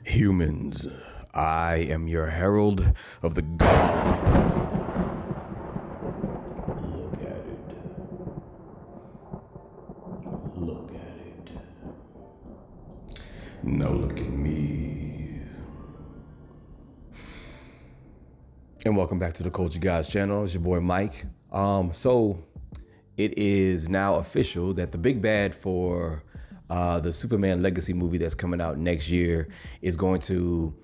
Humans, I am your herald of the gods. Look at it. Look at it. Now look at me. And welcome back to the Culture Guys channel. It's your boy Mike. So it is now official that the big bad for the Superman Legacy movie that's coming out next year is going to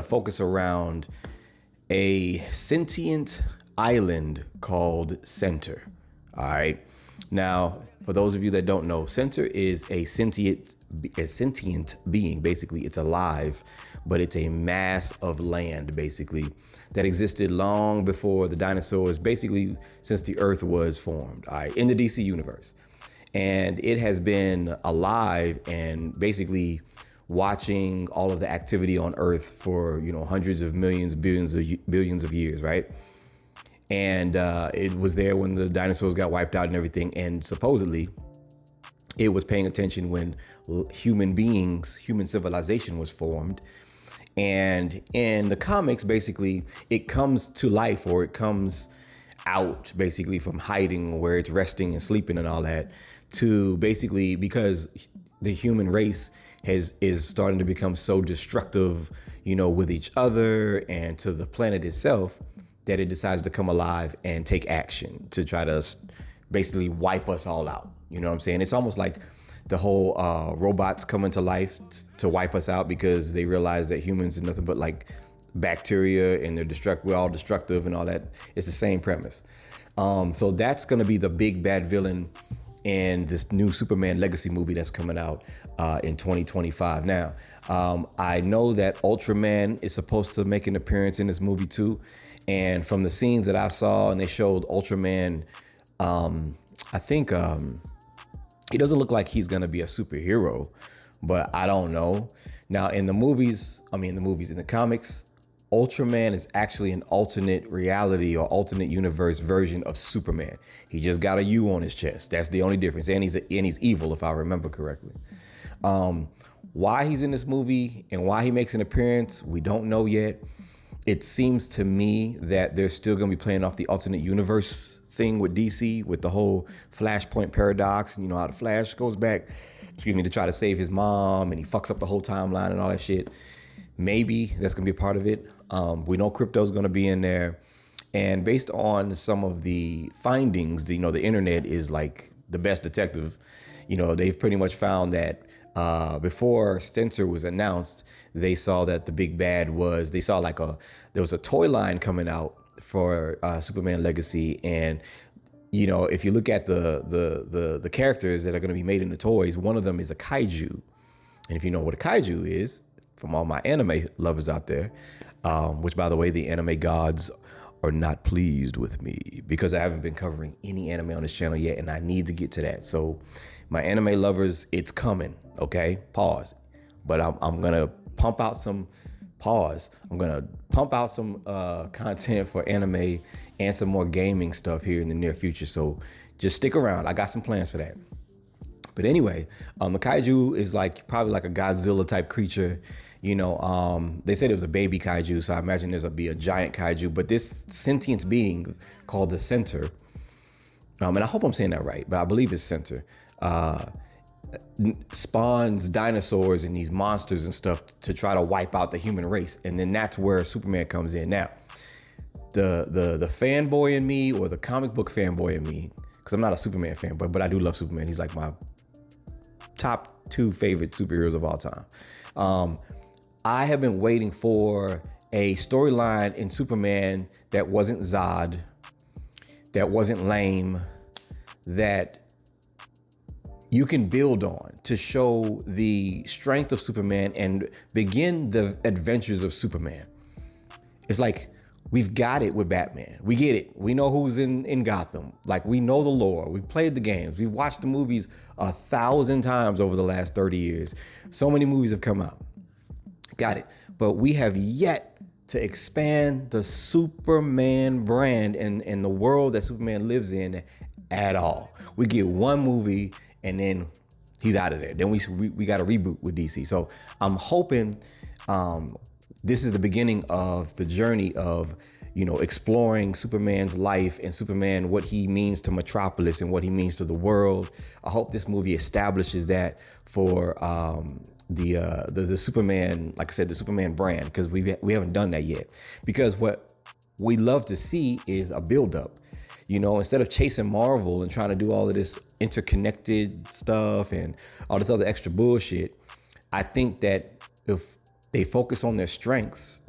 focus around a sentient island called Center. All right. Now, for those of you that don't know, Center is a sentient being. Basically, it's alive, but it's a mass of land, basically, that existed long before the dinosaurs, basically since the Earth was formed, all right, in the DC universe. And it has been alive and basically watching all of the activity on Earth for, hundreds of millions, billions of years, right? And it was there when the dinosaurs got wiped out and everything. And supposedly it was paying attention when human civilization was formed. And in the comics, basically, it comes to life, or it comes out basically from hiding where it's resting and sleeping and all that, to basically, because the human race is starting to become so destructive, with each other and to the planet itself, that it decides to come alive and take action to try to basically wipe us all out. You know what I'm saying? It's almost like the whole robots coming to life to wipe us out, because they realize that humans are nothing but like bacteria and we're all destructive and all that. It's the same premise. So that's going to be the big bad villain in this new Superman Legacy movie that's coming out in 2025. Now, I know that Ultraman is supposed to make an appearance in this movie too. And from the scenes that I saw, and they showed Ultraman, I think he doesn't look like he's going to be a superhero, but I don't know. Now, in the comics, Ultraman is actually an alternate reality or alternate universe version of Superman. He just got a U on his chest. That's the only difference. And he's evil, if I remember correctly. Why he's in this movie and why he makes an appearance, we don't know yet. It seems to me that they're still going to be playing off the alternate universe thing with DC, with the whole Flashpoint paradox. And how the Flash goes back, to try to save his mom, and he fucks up the whole timeline and all that shit. Maybe that's going to be a part of it. We know Crypto's going to be in there. And based on some of the findings, the internet is like the best detective. They've pretty much found that before Center was announced, they saw that the big bad there was a toy line coming out for Superman Legacy. And, if you look at the characters that are going to be made in the toys, one of them is a kaiju. And if you know what a kaiju is, from all my anime lovers out there, which, by the way, the anime gods are not pleased with me because I haven't been covering any anime on this channel yet, and I need to get to that. So my anime lovers, it's coming, okay? Pause. But I'm going to pump out some content for anime and some more gaming stuff here in the near future. So just stick around. I got some plans for that. But anyway, the kaiju is probably like a Godzilla type creature. They said it was a baby kaiju, so I imagine be a giant kaiju. But this sentient being called the Center, and I hope I'm saying that right, but I believe it's Center, spawns dinosaurs and these monsters and stuff to try to wipe out the human race. And then that's where Superman comes in. Now, the fanboy in me, or the comic book fanboy in me, because I'm not a Superman fan, but I do love Superman. He's like my top 2 favorite superheroes of all time. I have been waiting for a storyline in Superman that wasn't Zod, that wasn't lame, that you can build on to show the strength of Superman and begin the adventures of Superman. It's like, we've got it with Batman. We get it. We know who's in Gotham. We know the lore. We've played the games. We've watched the movies 1,000 times over the last 30 years. So many movies have come out. Got it. But we have yet to expand the Superman brand and the world that Superman lives in at all. We get one movie, and then he's out of there. Then we got to reboot with DC. So I'm hoping this is the beginning of the journey of, you know, exploring Superman's life and Superman, what he means to Metropolis and what he means to the world. I hope this movie establishes that for the Superman, like I said, the Superman brand, because we haven't done that yet. Because what we love to see is a buildup. You know, instead of chasing Marvel and trying to do all of this interconnected stuff and all this other extra bullshit, I think that if they focus on their strengths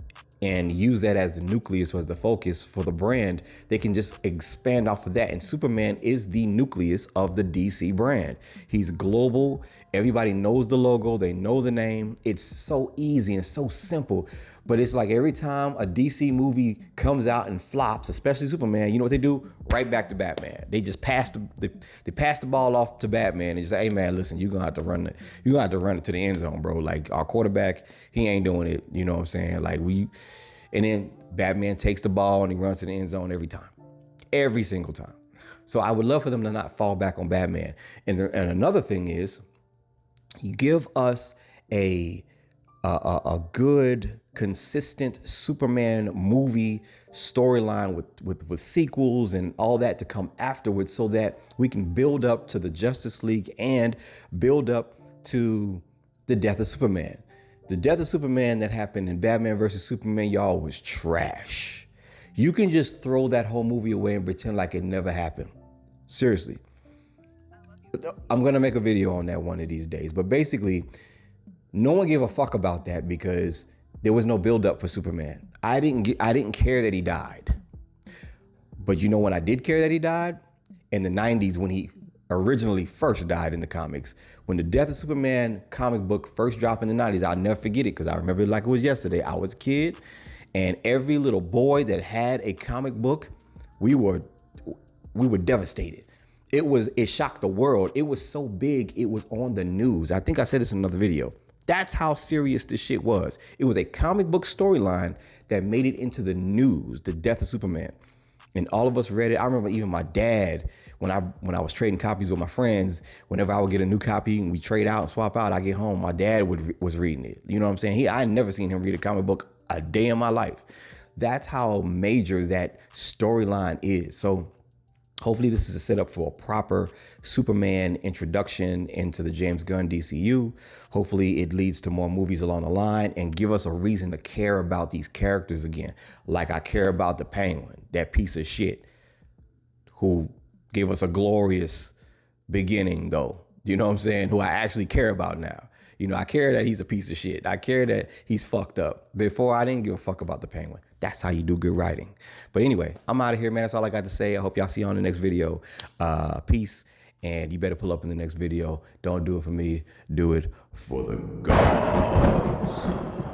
and use that as the nucleus or as the focus for the brand, they can just expand off of that. And Superman is the nucleus of the DC brand. He's global. Everybody knows the logo. They know the name. It's so easy and so simple. But it's like every time a DC movie comes out and flops, especially Superman, you know what they do? Right back to Batman. They just pass the ball off to Batman and just say, hey man, listen, you're gonna have to run it to the end zone, bro. Like our quarterback, he ain't doing it. You know what I'm saying? Like and then Batman takes the ball and he runs to the end zone every time. Every single time. So I would love for them to not fall back on Batman. And another thing is, you give us a good, consistent Superman movie storyline with sequels and all that to come afterwards, so that we can build up to the Justice League and build up to the death of Superman. The death of Superman that happened in Batman versus Superman, y'all, was trash. You can just throw that whole movie away and pretend like it never happened. Seriously. I'm gonna make a video on that one of these days. But basically, no one gave a fuck about that because there was no buildup for Superman. I didn't care that he died. But you know when I did care that he died? In the 90s, when he originally first died in the comics. When the Death of Superman comic book first dropped in the 90s, I'll never forget it because I remember it like it was yesterday. I was a kid, and every little boy that had a comic book, we were devastated. It shocked the world. It was so big, it was on the news. I think I said this in another video. That's how serious this shit was. It was a comic book storyline that made it into the news, the death of Superman. And all of us read it. I remember even my dad, when I was trading copies with my friends, whenever I would get a new copy and we trade out and swap out, I get home, my dad was reading it. You know what I'm saying? I had never seen him read a comic book a day in my life. That's how major that storyline is. So hopefully this is a setup for a proper Superman introduction into the James Gunn DCU. Hopefully it leads to more movies along the line and give us a reason to care about these characters again. Like I care about the Penguin, that piece of shit who gave us a glorious beginning though. You know what I'm saying? Who I actually care about now. You know, I care that he's a piece of shit. I care that he's fucked up. Before, I didn't give a fuck about the Penguin. That's how you do good writing. But anyway, I'm out of here, man. That's all I got to say. I hope y'all see you on the next video. Peace. And you better pull up in the next video. Don't do it for me. Do it for the gods.